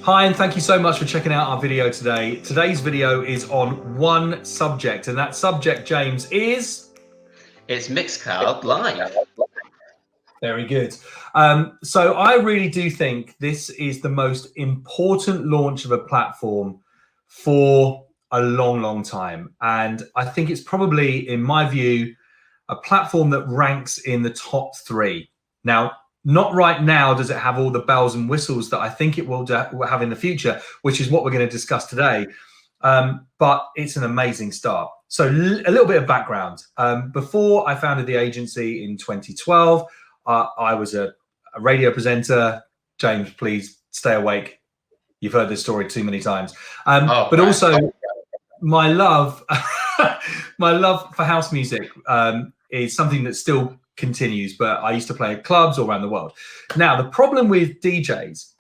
Hi, and thank you so much for checking out our video today. Today's video is on one subject, and that subject, James, is... It's Mixcloud Live. Very good. So I really do think this is the most important launch of a platform for a long, long time. And I think it's probably, in my view, a platform that ranks in the top 3. Now, not right now does it have all the bells and whistles that I think it will have in the future, which is what we're going to discuss today. But it's an amazing start. So a little bit of background. Before I founded the agency in 2012, I was a radio presenter. James, please stay awake. You've heard this story too many times. But also my love, my love for house music is something that still continues, but I used to play at clubs all around the world. Now, the problem with DJs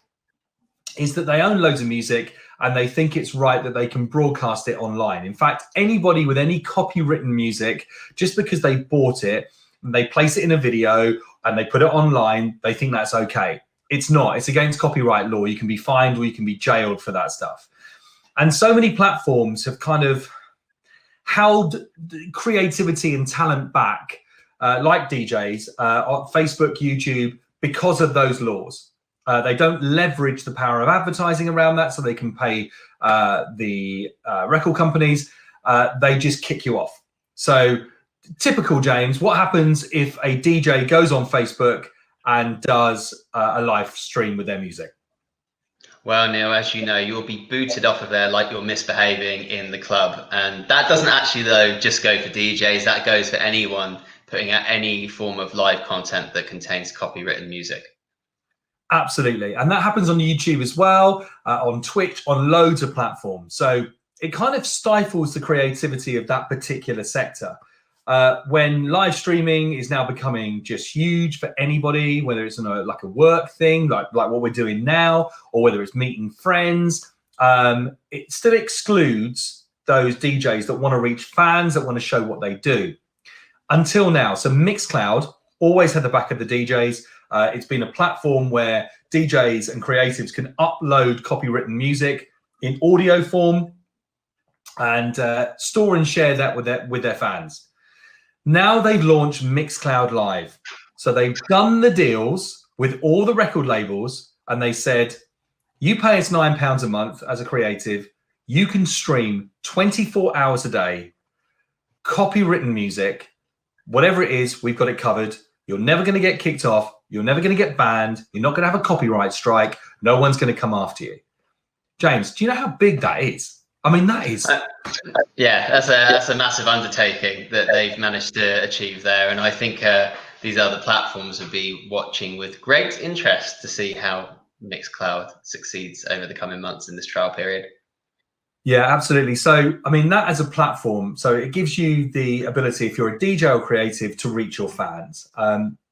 is that they own loads of music and they think it's right that they can broadcast it online. In fact, anybody with any copywritten music, just because they bought it, and they place it in a video and they put it online, they think that's okay. It's not. It's against copyright law. You can be fined or you can be jailed for that stuff. And so many platforms have kind of held creativity and talent back, like DJs, on Facebook, YouTube, because of those laws. They don't leverage the power of advertising around that so they can pay the record companies. They just kick you off. So typical, James, what happens if a DJ goes on Facebook and does a live stream with their music? Well, Neil, as you know, you'll be booted off of there like you're misbehaving in the club. And that doesn't actually, though, just go for DJs. That goes for anyone putting out any form of live content that contains copywritten music. Absolutely. And that happens on YouTube as well, on Twitch, on loads of platforms. So it kind of stifles the creativity of that particular sector. When live streaming is now becoming just huge for anybody, whether it's like a work thing, like what we're doing now, or whether it's meeting friends, it still excludes those DJs that want to reach fans, that want to show what they do. Until now. So Mixcloud always had the back of the DJs. It's been a platform where DJs and creatives can upload copywritten music in audio form and store and share that with their fans. Now they've launched Mixcloud Live. So they've done the deals with all the record labels and they said, you pay us £9 a month as a creative, you can stream 24 hours a day, copywritten music, whatever it is, we've got it covered. You're never going to get kicked off. You're never going to get banned. You're not going to have a copyright strike. No one's going to come after you. James, do you know how big that is? I mean, that is... Yeah, that's a massive undertaking that they've managed to achieve there. And I think these other platforms will be watching with great interest to see how Mixcloud succeeds over the coming months in this trial period. Yeah, absolutely. So, I mean, that as a platform, so it gives you the ability, if you're a DJ or creative, to reach your fans.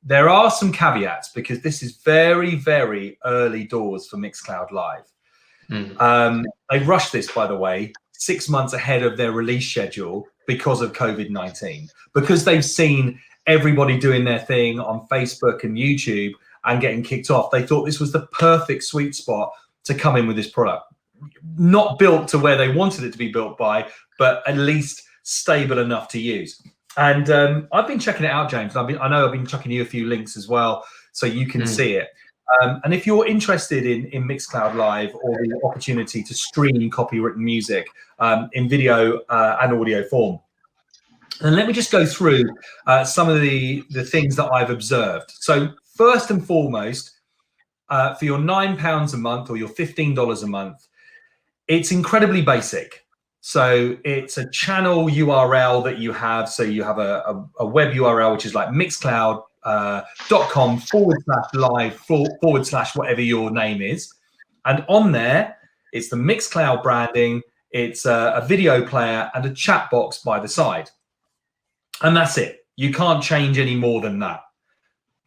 There are some caveats because this is very, very early doors for Mixcloud Live. They rushed this, by the way, 6 months ahead of their release schedule because of COVID-19, because they've seen everybody doing their thing on Facebook and YouTube and getting kicked off. They thought this was the perfect sweet spot to come in with this product. Not built to where they wanted it to be built by, but at least stable enough to use. And I've been checking it out, James. I know I've been chucking you a few links as well, so you can see it. And if you're interested in Mixcloud Live or the opportunity to stream copywritten music in video and audio form, then let me just go through some of the things that I've observed. So first and foremost, for your £9 a month or your $15 a month, it's incredibly basic. So it's a channel URL that you have. So you have a web URL, which is like mixcloud.com/live/ whatever your name is. And on there, it's the Mixcloud branding. It's a video player and a chat box by the side. And that's it. You can't change any more than that.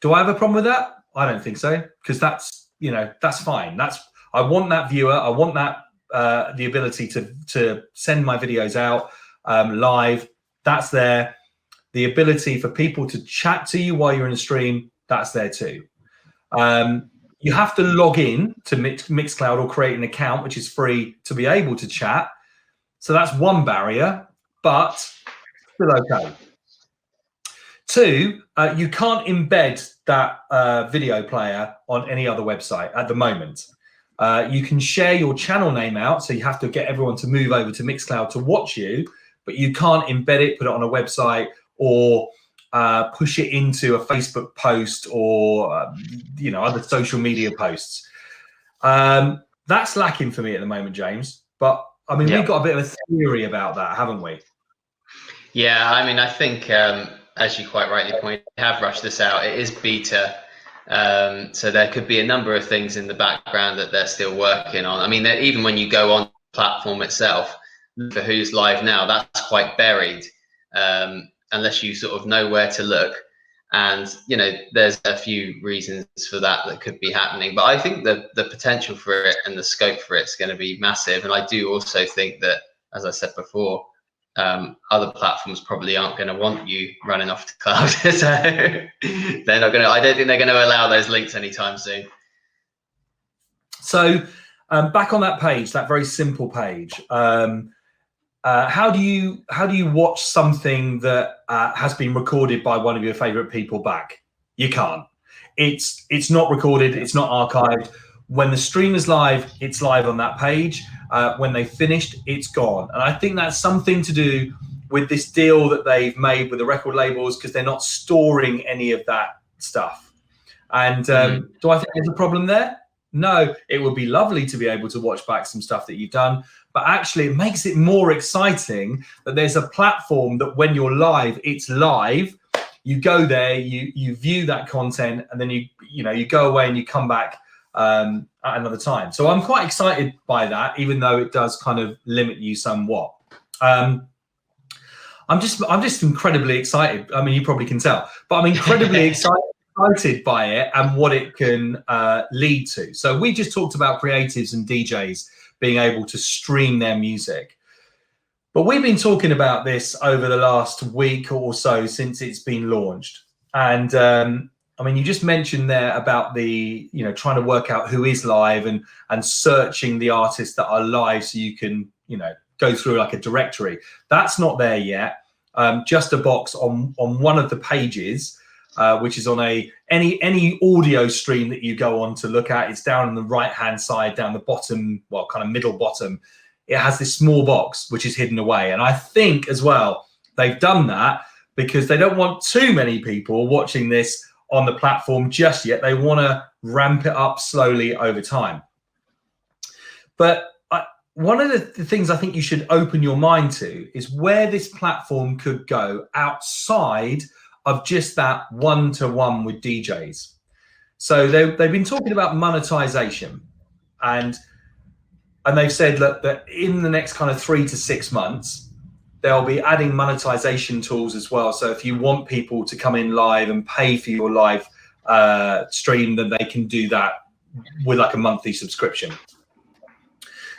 Do I have a problem with that? I don't think so, because that's, that's fine. I want that viewer. I want that the ability to send my videos out live. That's there. The ability for people to chat to you while you're in a stream, that's there too. You have to log in to Mixcloud or create an account, which is free to be able to chat. So that's one barrier, but still okay. Two, you can't embed that video player on any other website at the moment. You can share your channel name out, so you have to get everyone to move over to Mixcloud to watch you, but you can't embed it, put it on a website, or push it into a Facebook post or other social media posts. That's lacking for me at the moment, James. But I mean, we've got a bit of a theory about that, haven't we? Yeah, I mean, I think as you quite rightly point, we have rushed this out. It is beta, so there could be a number of things in the background that they're still working on. I mean, even when you go on the platform itself, for who's live now, that's quite buried. Unless you sort of know where to look, and there's a few reasons for that could be happening, but I think the potential for it and the scope for it's going to be massive. And I do also think that, as I said before, other platforms probably aren't going to want you running off to cloud, so they're not going to. I don't think they're going to allow those links anytime soon. So back on that page, that very simple page. How do you watch something that has been recorded by one of your favorite people back? You can't. It's not recorded. It's not archived. When the stream is live, it's live on that page. When they finished, it's gone. And I think that's something to do with this deal that they've made with the record labels, because they're not storing any of that stuff. And do I think there's a problem there? No, it would be lovely to be able to watch back some stuff that you've done, but actually it makes it more exciting that there's a platform that when you're live, it's live. You go there, you view that content, and then you go away and you come back at another time. So I'm quite excited by that, even though it does kind of limit you somewhat. I'm just incredibly excited. I mean, you probably can tell, but I'm incredibly excited by it and what it can lead to. So we just talked about creatives and DJs being able to stream their music, but we've been talking about this over the last week or so since it's been launched. And I mean, you just mentioned there about the trying to work out who is live and searching the artists that are live, so you can go through like a directory. That's not there yet. Just a box on one of the pages, which is on any audio stream that you go on to look at. It's down on the right hand side, down the bottom, well, kind of middle bottom. It has this small box which is hidden away. And I think as well they've done that because they don't want too many people watching this on the platform just yet. They want to ramp it up slowly over time. But one of the things I think you should open your mind to is where this platform could go outside of just that one-to-one with DJs. So they've been talking about monetization, and they've said that in the next kind of 3 to 6 months, they'll be adding monetization tools as well. So if you want people to come in live and pay for your live stream, then they can do that with like a monthly subscription.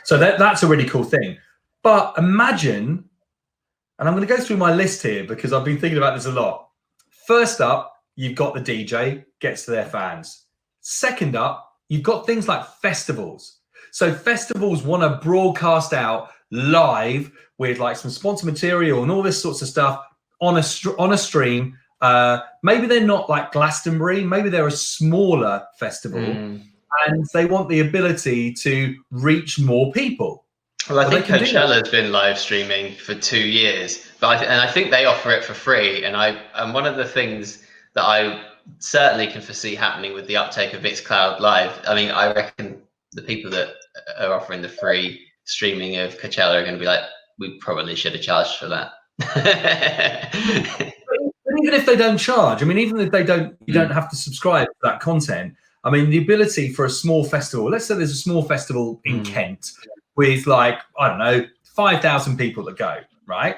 So that's a really cool thing. But imagine, and I'm going to go through my list here because I've been thinking about this a lot. First up, you've got the DJ gets to their fans. Second up, you've got things like festivals. So festivals want to broadcast out live with like some sponsor material and all this sorts of stuff on a stream. Maybe they're not like Glastonbury. Maybe they're a smaller festival, and they want the ability to reach more people. Well, I think Coachella's been live streaming for 2 years, but I think they offer it for free. And one of the things that I certainly can foresee happening with the uptake of Mixcloud Live, I mean, I reckon the people that are offering the free streaming of Coachella are going to be like, we probably should have charged for that. But even if they don't charge, I mean, even if they don't, you don't have to subscribe to that content. I mean, the ability for a small festival, let's say there's a small festival in Kent with like, I don't know, 5,000 people that go, right?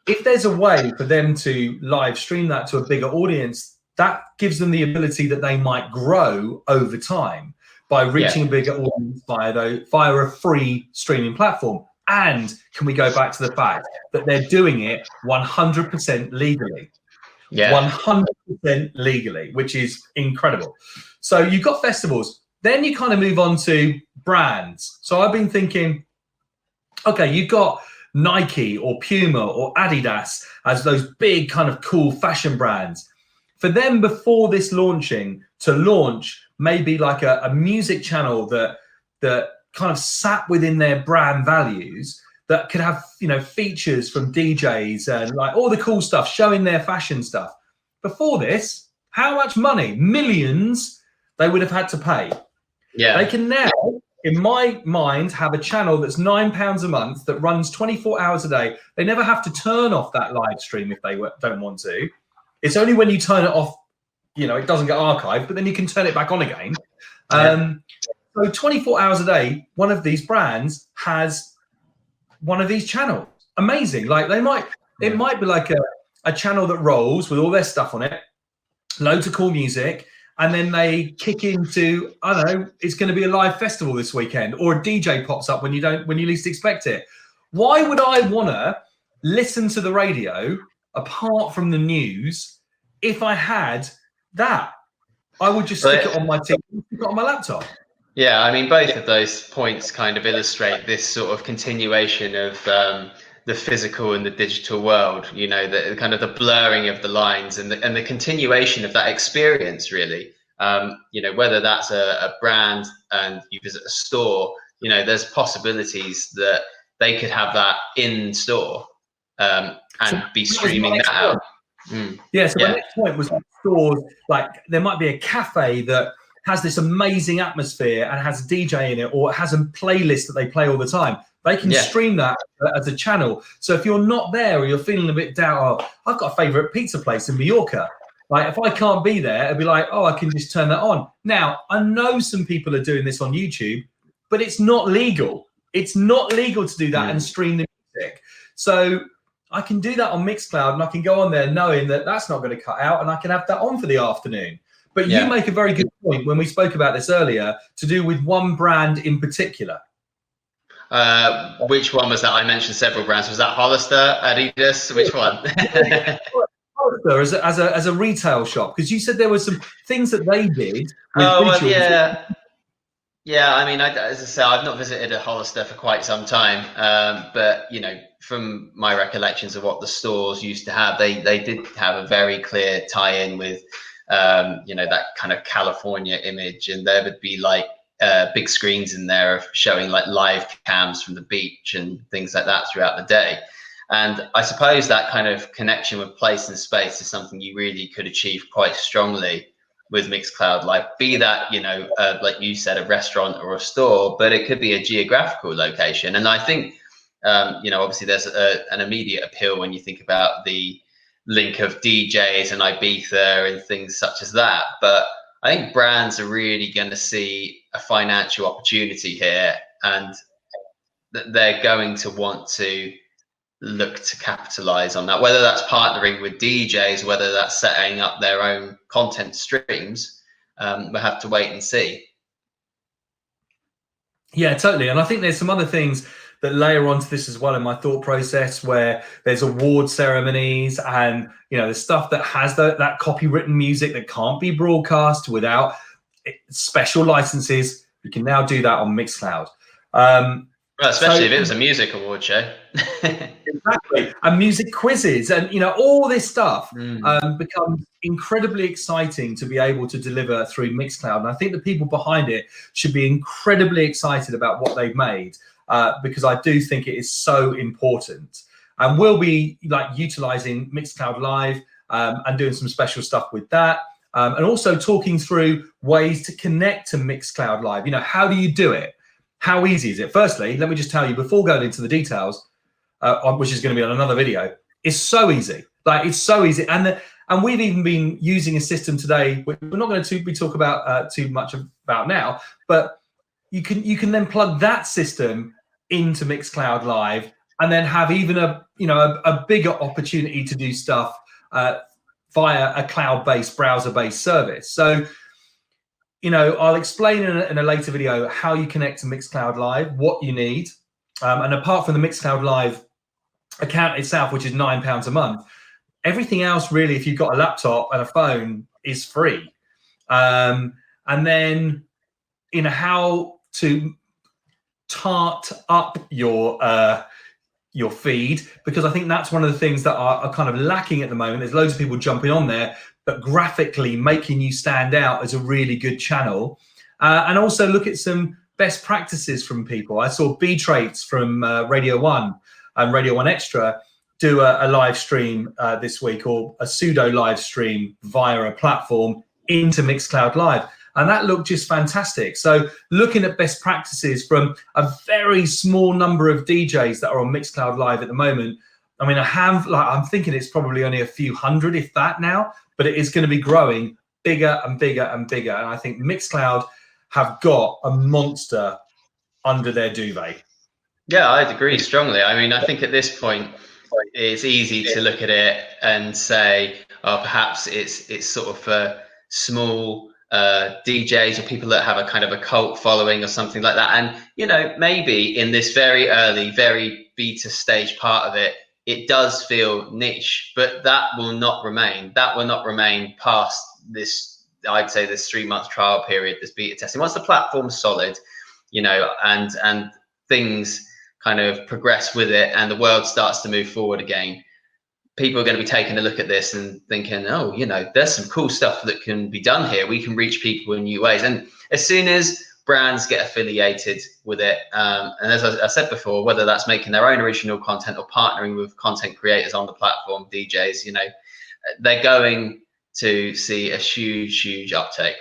If there's a way for them to live stream that to a bigger audience, that gives them the ability that they might grow over time by reaching a bigger audience via a free streaming platform. And can we go back to the fact that they're doing it 100% legally? 100% legally, which is incredible. So you've got festivals. Then you kind of move on to brands. So I've been thinking, okay, you've got Nike or Puma or Adidas as those big kind of cool fashion brands. For them, before this launching, to launch maybe like a music channel that kind of sat within their brand values, that could have, you know, features from DJs and like all the cool stuff, showing their fashion stuff. Before this, how much money? Millions they would have had to pay. Yeah. They can now, in my mind, have a channel that's £9 a month that runs 24 hours a day. They never have to turn off that live stream if they don't want to. It's only when you turn it off, you know, it doesn't get archived, but then you can turn it back on again. Yeah. So 24 hours a day, one of these brands has one of these channels. Amazing. Like it might be like a channel that rolls with all their stuff on it, loads of cool music, and then they kick into, I don't know, it's going to be a live festival this weekend, or a DJ pops up when you least expect it. Why would I want to listen to the radio apart from the news if I had that? I would just stick it on my TV, stick it on my laptop. Yeah, I mean, both of those points kind of illustrate this sort of continuation of the physical and the digital world, you know, the kind of the blurring of the lines and the continuation of that experience, really. You know, whether that's a brand and you visit a store, you know, there's possibilities that they could have that in store and be streaming that out. Yeah, so my next point was stores, like there might be a cafe that has this amazing atmosphere and has a DJ in it, or it has a playlist that they play all the time. They can stream that as a channel. So if you're not there or you're feeling a bit down, oh, I've got a favorite pizza place in Mallorca. Like if I can't be there, it'd be like, oh, I can just turn that on. Now, I know some people are doing this on YouTube, but it's not legal. It's not legal to do that and stream the music. So I can do that on Mixcloud, and I can go on there knowing that that's not going to cut out, and I can have that on for the afternoon. But you make a very good point when we spoke about this earlier, to do with one brand in particular. Which one was that? I mentioned several brands. Was that Hollister, Adidas? Which one? Hollister as a retail shop, because you said there were some things that they did. Yeah, I mean, as I say, I've not visited a Hollister for quite some time, but you know, from my recollections of what the stores used to have, they did have a very clear tie-in with, you know, that kind of California image, and there would be like big screens in there of showing like live cams from the beach and things like that throughout the day. And I suppose that kind of connection with place and space is something you really could achieve quite strongly with Mixcloud, like be that, you know, like you said, a restaurant or a store, but it could be a geographical location. And I think, you know, obviously there's an immediate appeal when you think about the link of DJs and Ibiza and things such as that. But I think brands are really going to see a financial opportunity here, and they're going to want to look to capitalize on that, whether that's partnering with DJs, whether that's setting up their own content streams. We'll have to wait and see. Yeah, totally. And I think there's some other things that layer onto this as well in my thought process, where there's award ceremonies and, you know, the stuff that has that copywritten music that can't be broadcast without special licenses. You can now do that on Mixcloud. Well, especially if it was a music award show. Exactly. And music quizzes and, you know, all this stuff becomes incredibly exciting to be able to deliver through Mixcloud. And I think the people behind it should be incredibly excited about what they've made, because I do think it is so important. And we'll be like utilizing Mixcloud Live and doing some special stuff with that. And also talking through ways to connect to Mixcloud Live. You know, how do you do it? How easy is it? Firstly, let me just tell you, before going into the details, which is going to be on another video, it's so easy. Like, it's so easy. And we've even been using a system today, which we're not going to be talk about too much about now, but you can then plug that system into Mixcloud Live and then have even a bigger opportunity to do stuff via a cloud-based, browser-based service. So, you know, I'll explain in a later video how you connect to Mixcloud Live, what you need. And apart from the Mixcloud Live account itself, which is £9 a month, everything else really, if you've got a laptop and a phone, is free. And then in how to tart up your feed, because I think that's one of the things that are kind of lacking at the moment. There's loads of people jumping on there, but graphically making you stand out as a really good channel. And also look at some best practices from people. I saw B Traits from Radio 1 and Radio 1 Extra do a live stream this week, or a pseudo live stream via a platform into Mixcloud Live. And that looked just fantastic. So looking at best practices from a very small number of DJs that are on Mixcloud Live at the moment. I mean, I'm thinking it's probably only a few hundred, if that now, but it is going to be growing bigger and bigger and bigger. And I think Mixcloud have got a monster under their duvet. Yeah, I'd agree strongly. I mean, I think at this point, it's easy to look at it and say, oh, perhaps it's sort of for small DJs or people that have a kind of a cult following or something like that. And, you know, maybe in this very early, very beta stage part of it, it does feel niche, but that will not remain. That will not remain past this, I'd say, this 3-month trial period, this beta testing. Once the platform's solid, you know, and things kind of progress with it and the world starts to move forward again, people are going to be taking a look at this and thinking, oh, you know, there's some cool stuff that can be done here. We can reach people in new ways. And as soon as brands get affiliated with it, and as I said before, whether that's making their own original content or partnering with content creators on the platform, DJs, you know, they're going to see a huge, huge uptake.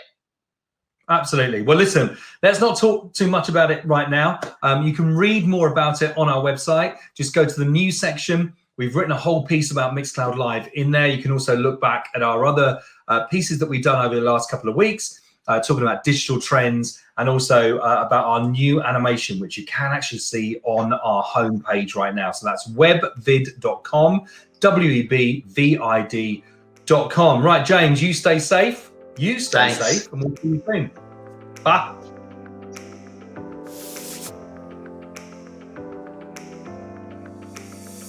Absolutely. Well, listen, let's not talk too much about it right now. You can read more about it on our website. Just go to the news section. We've written a whole piece about Mixcloud Live in there. You can also look back at our other pieces that we've done over the last couple of weeks, talking about digital trends and also about our new animation, which you can actually see on our homepage right now. So that's webvid.com, WEBVID.com. Right, James, you stay safe. You stay safe, and we'll see you soon. Bye.